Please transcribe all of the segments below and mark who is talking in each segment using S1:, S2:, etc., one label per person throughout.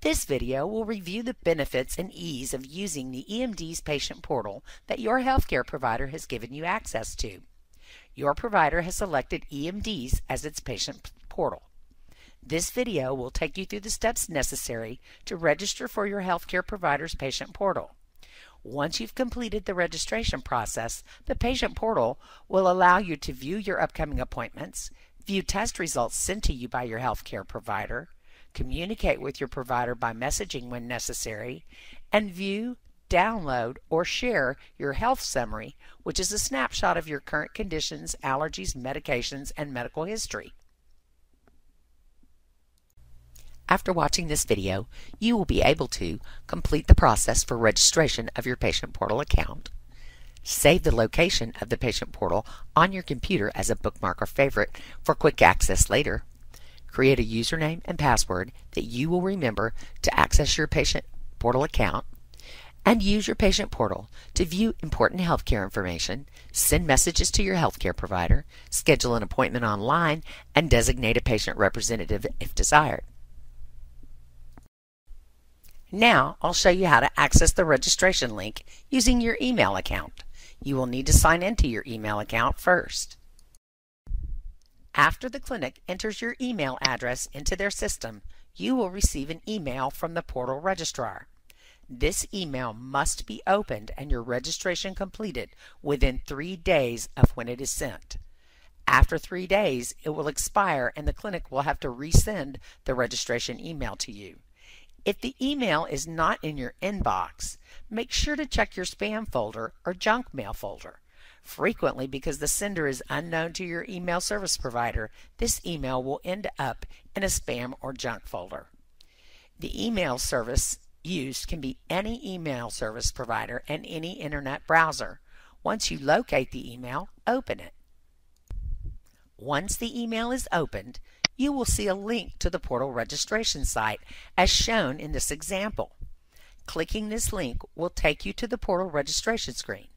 S1: This video will review the benefits and ease of using the EMD's patient portal that your healthcare provider has given you access to. Your provider has selected EMD's as its patient portal. This video will take you through the steps necessary to register for your healthcare provider's patient portal. Once you've completed the registration process, the patient portal will allow you to view your upcoming appointments, view test results sent to you by your healthcare provider, communicate with your provider by messaging when necessary, and view, download, or share your health summary, which is a snapshot of your current conditions, allergies, medications, and medical history. After watching this video, you will be able to complete the process for registration of your patient portal account, save the location of the patient portal on your computer as a bookmark or favorite for quick access later, create a username and password that you will remember to access your patient portal account, and use your patient portal to view important healthcare information, send messages to your healthcare provider, schedule an appointment online, and designate a patient representative if desired. Now I'll show you how to access the registration link using your email account. You will need to sign into your email account first. After the clinic enters your email address into their system, you will receive an email from the portal registrar. This email must be opened and your registration completed within 3 days of when it is sent. After 3 days, it will expire and the clinic will have to resend the registration email to you. If the email is not in your inbox, make sure to check your spam folder or junk mail folder. Frequently, because the sender is unknown to your email service provider, this email will end up in a spam or junk folder. The email service used can be any email service provider and any internet browser. Once you locate the email, open it. Once the email is opened, you will see a link to the portal registration site as shown in this example. Clicking this link will take you to the portal registration screen.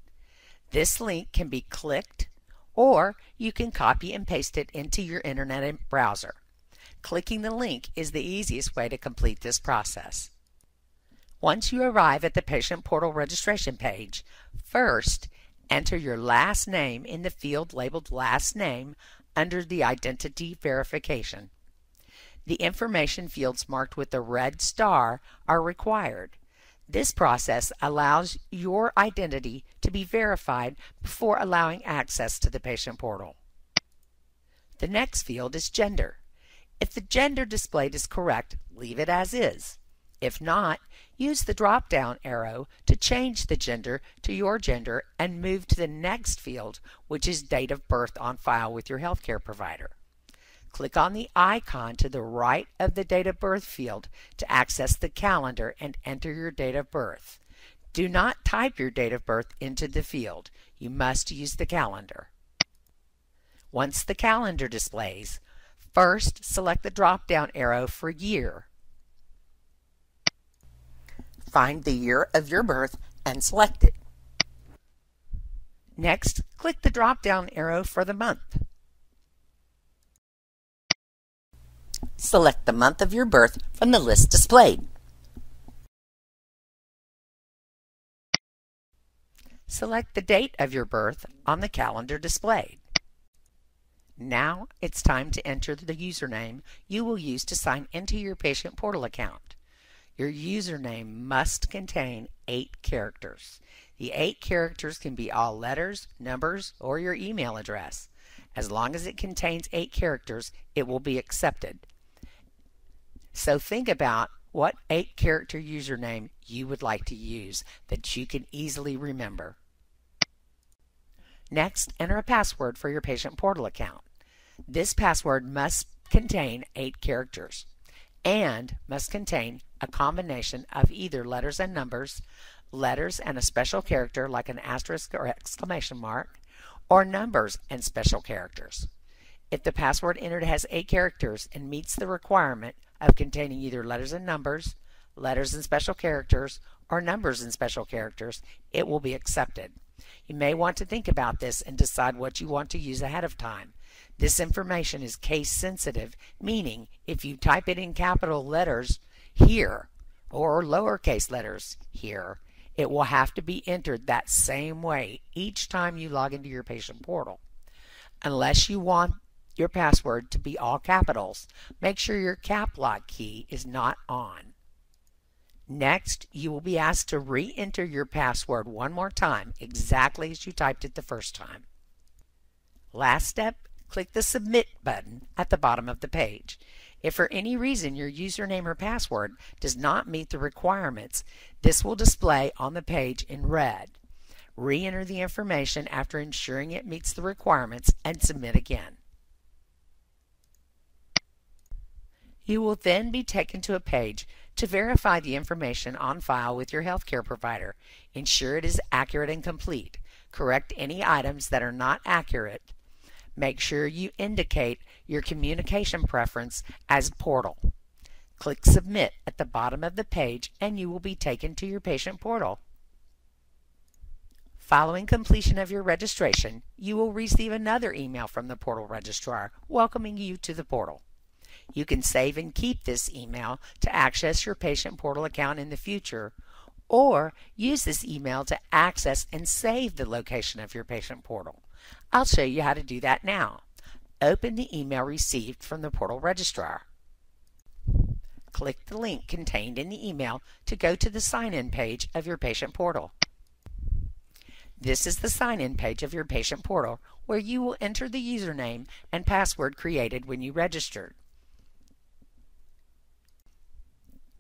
S1: This link can be clicked, or you can copy and paste it into your internet browser. Clicking the link is the easiest way to complete this process. Once you arrive at the patient portal registration page, first enter your last name in the field labeled Last Name under the Identity Verification. The information fields marked with the red star are required. This process allows your identity to be verified before allowing access to the patient portal. The next field is gender. If the gender displayed is correct, leave it as is. If not, use the drop-down arrow to change the gender to your gender and move to the next field, which is date of birth on file with your healthcare provider. Click on the icon to the right of the date of birth field to access the calendar and enter your date of birth. Do not type your date of birth into the field. You must use the calendar. Once the calendar displays, first select the drop-down arrow for year. Find the year of your birth and select it. Next, click the drop-down arrow for the month. Select the month of your birth from the list displayed. Select the date of your birth on the calendar displayed. Now it's time to enter the username you will use to sign into your patient portal account. Your username must contain 8 characters. The 8 characters can be all letters, numbers, or your email address. As long as it contains 8 characters, it will be accepted. So think about what 8-character username you would like to use that you can easily remember. Next, enter a password for your patient portal account. This password must contain 8 characters and must contain a combination of either letters and numbers, letters and a special character like an asterisk or exclamation mark, or numbers and special characters. If the password entered has 8 characters and meets the requirement of containing either letters and numbers, letters and special characters, or numbers and special characters, it will be accepted. You may want to think about this and decide what you want to use ahead of time. This information is case sensitive, meaning if you type it in capital letters here or lowercase letters here. It will have to be entered that same way each time you log into your patient portal. Unless you want your password to be all capitals, make sure your cap lock key is not on. Next, you will be asked to re-enter your password one more time, exactly as you typed it the first time. Last step, click the Submit button at the bottom of the page. If for any reason your username or password does not meet the requirements, this will display on the page in red. Re-enter the information after ensuring it meets the requirements and submit again. You will then be taken to a page to verify the information on file with your healthcare provider. Ensure it is accurate and complete. Correct any items that are not accurate. Make sure you indicate your communication preference as portal. Click Submit at the bottom of the page and you will be taken to your patient portal. Following completion of your registration, you will receive another email from the portal registrar welcoming you to the portal. You can save and keep this email to access your patient portal account in the future, or use this email to access and save the location of your patient portal. I'll show you how to do that now. Open the email received from the portal registrar. Click the link contained in the email to go to the sign-in page of your patient portal. This is the sign-in page of your patient portal where you will enter the username and password created when you registered.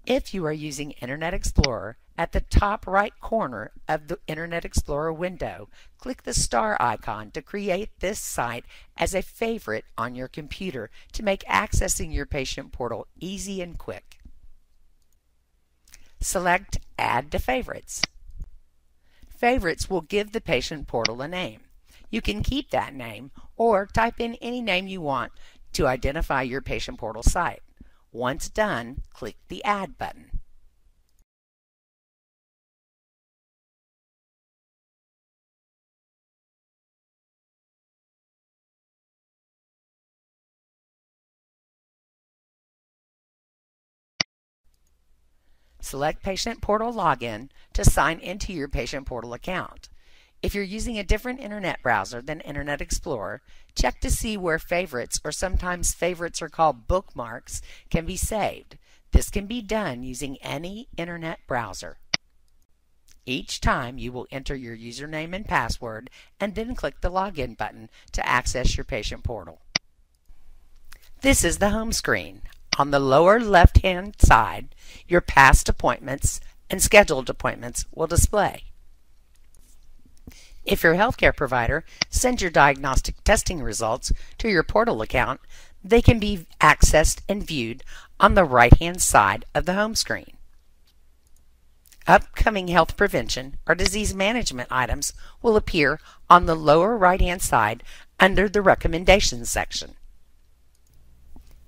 S1: If you are using Internet Explorer, at the top right corner of the Internet Explorer window, click the star icon to create this site as a favorite on your computer to make accessing your patient portal easy and quick. Select Add to Favorites. Favorites will give the patient portal a name. You can keep that name or type in any name you want to identify your patient portal site. Once done, click the Add button. Select Patient Portal Login to sign into your Patient Portal account. If you're using a different internet browser than Internet Explorer, check to see where favorites, or sometimes favorites are called bookmarks, can be saved. This can be done using any internet browser. Each time you will enter your username and password and then click the Login button to access your patient portal. This is the home screen. On the lower left-hand side, your past appointments and scheduled appointments will display. If your healthcare provider sends your diagnostic testing results to your portal account, they can be accessed and viewed on the right-hand side of the home screen. Upcoming health prevention or disease management items will appear on the lower right-hand side under the Recommendations section.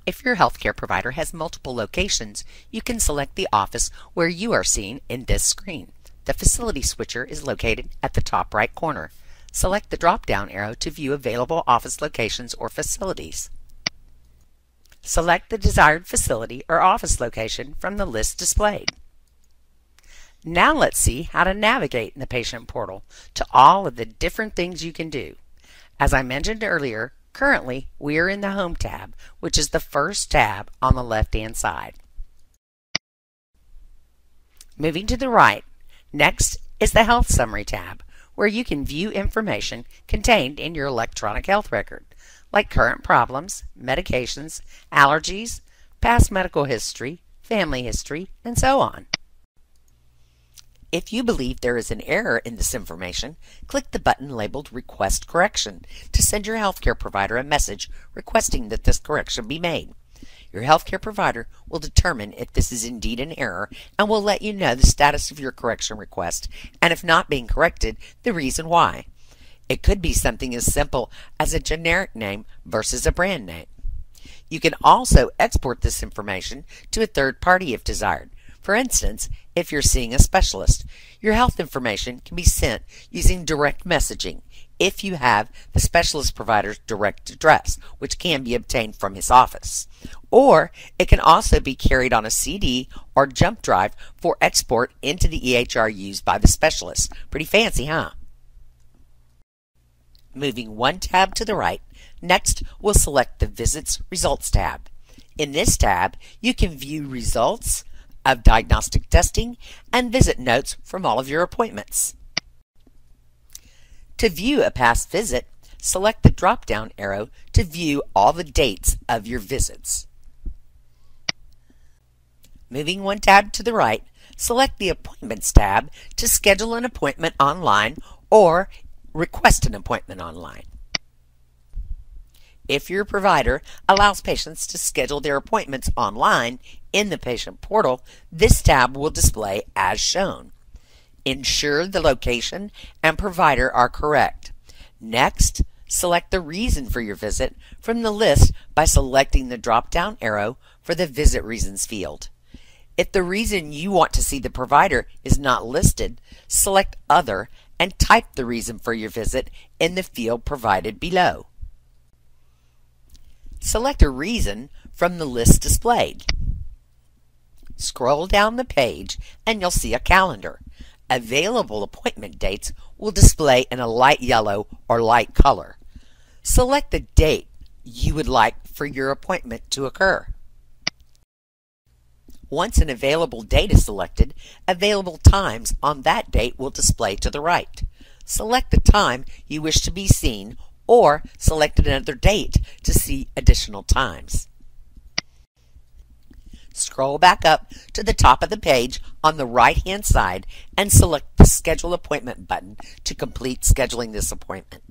S1: If your healthcare provider has multiple locations, you can select the office where you are seen in this screen. The facility switcher is located at the top right corner. Select the drop-down arrow to view available office locations or facilities. Select the desired facility or office location from the list displayed. Now let's see how to navigate in the patient portal to all of the different things you can do. As I mentioned earlier, currently we are in the Home tab, which is the first tab on the left-hand side. Moving to the right, next is the Health Summary tab, where you can view information contained in your electronic health record, like current problems, medications, allergies, past medical history, family history, and so on. If you believe there is an error in this information, click the button labeled Request Correction to send your healthcare provider a message requesting that this correction be made. Your healthcare provider will determine if this is indeed an error and will let you know the status of your correction request, and if not being corrected, the reason why. It could be something as simple as a generic name versus a brand name. You can also export this information to a third party if desired. For instance, if you're seeing a specialist, your health information can be sent using direct messaging. if you have the specialist provider's direct address, which can be obtained from his office. Or it can also be carried on a CD or jump drive for export into the EHR used by the specialist. Pretty fancy, huh? Moving one tab to the right, next we'll select the Visits Results tab. In this tab, you can view results of diagnostic testing and visit notes from all of your appointments. To view a past visit, select the drop-down arrow to view all the dates of your visits. Moving one tab to the right, select the Appointments tab to schedule an appointment online or request an appointment online. If your provider allows patients to schedule their appointments online in the patient portal, this tab will display as shown. Ensure the location and provider are correct. Next, select the reason for your visit from the list by selecting the drop-down arrow for the Visit Reasons field. If the reason you want to see the provider is not listed, select Other and type the reason for your visit in the field provided below. Select a reason from the list displayed. Scroll down the page and you'll see a calendar. Available appointment dates will display in a light yellow or light color. Select the date you would like for your appointment to occur. Once an available date is selected, available times on that date will display to the right. Select the time you wish to be seen or select another date to see additional times. Scroll back up to the top of the page on the right-hand side and select the Schedule Appointment button to complete scheduling this appointment.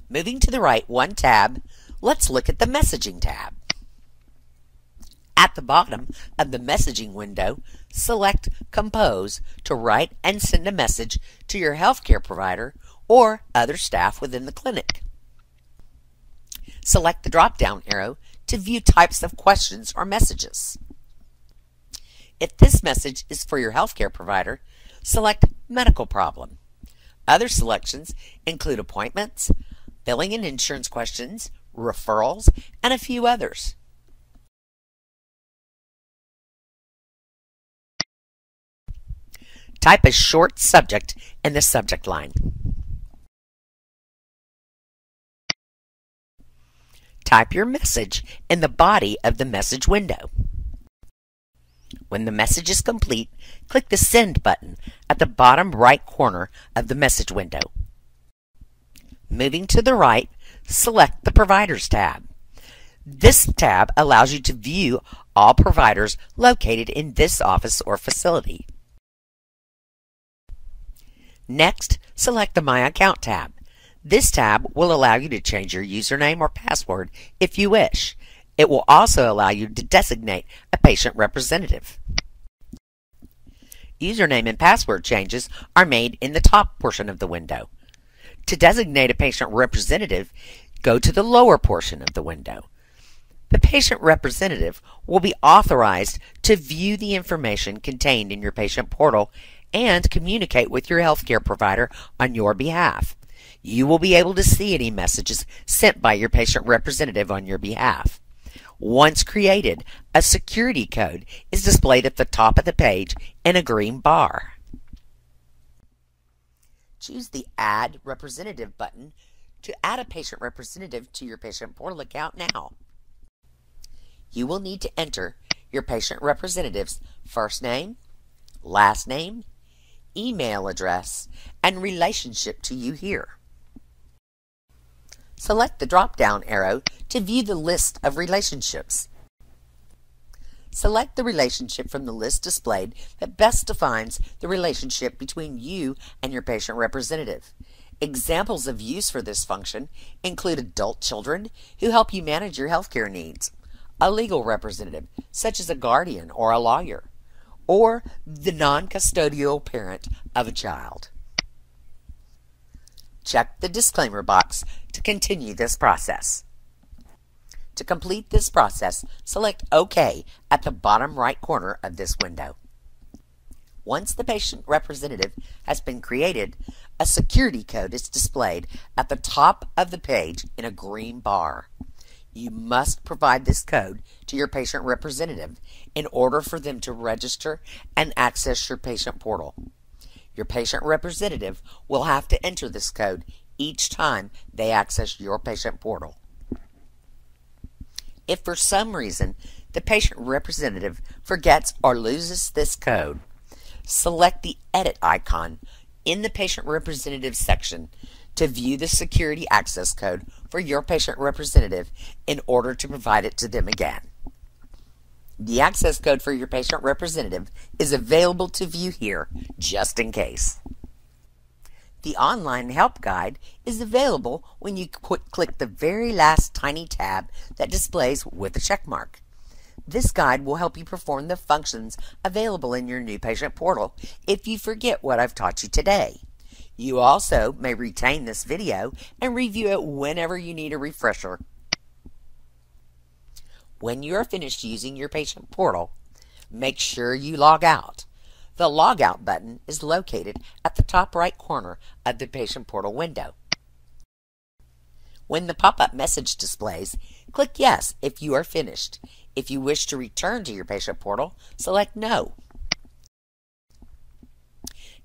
S1: Moving to the right one tab, let's look at the Messaging tab. At the bottom of the messaging window, select Compose to write and send a message to your healthcare provider or other staff within the clinic. Select the drop-down arrow to view types of questions or messages. If this message is for your healthcare provider, select Medical Problem. Other selections include appointments, billing and insurance questions, referrals, and a few others. Type a short subject in the subject line. Type your message in the body of the message window. When the message is complete, click the Send button at the bottom right corner of the message window. Moving to the right, select the Providers tab. This tab allows you to view all providers located in this office or facility. Next, select the My Account tab. This tab will allow you to change your username or password if you wish. It will also allow you to designate a patient representative. Username and password changes are made in the top portion of the window. To designate a patient representative, go to the lower portion of the window. The patient representative will be authorized to view the information contained in your patient portal and communicate with your healthcare provider on your behalf. You will be able to see any messages sent by your patient representative on your behalf. Once created, a security code is displayed at the top of the page in a green bar. Choose the Add Representative button to add a patient representative to your patient portal account now. You will need to enter your patient representative's first name, last name, email address, and relationship to you here. Select the drop-down arrow to view the list of relationships. Select the relationship from the list displayed that best defines the relationship between you and your patient representative. Examples of use for this function include adult children who help you manage your healthcare needs, a legal representative, such as a guardian or a lawyer, or the non-custodial parent of a child. Check the disclaimer box to continue this process. To complete this process, select OK at the bottom right corner of this window. Once the patient representative has been created, a security code is displayed at the top of the page in a green bar. You must provide this code to your patient representative in order for them to register and access your patient portal. Your patient representative will have to enter this code each time they access your patient portal. If for some reason the patient representative forgets or loses this code, select the Edit icon in the patient representative section to view the security access code for your patient representative in order to provide it to them again. The access code for your patient representative is available to view here just in case. The online help guide is available when you click the very last tiny tab that displays with a check mark. This guide will help you perform the functions available in your new patient portal if you forget what I've taught you today. You also may retain this video and review it whenever you need a refresher. When you are finished using your patient portal, make sure you log out. The Logout button is located at the top right corner of the patient portal window. When the pop-up message displays, click Yes if you are finished. If you wish to return to your patient portal, select No.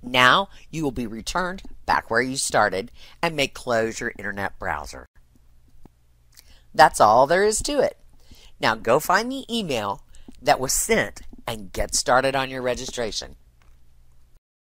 S1: Now you will be returned back where you started and may close your internet browser. That's all there is to it. Now go find the email that was sent and get started on your registration.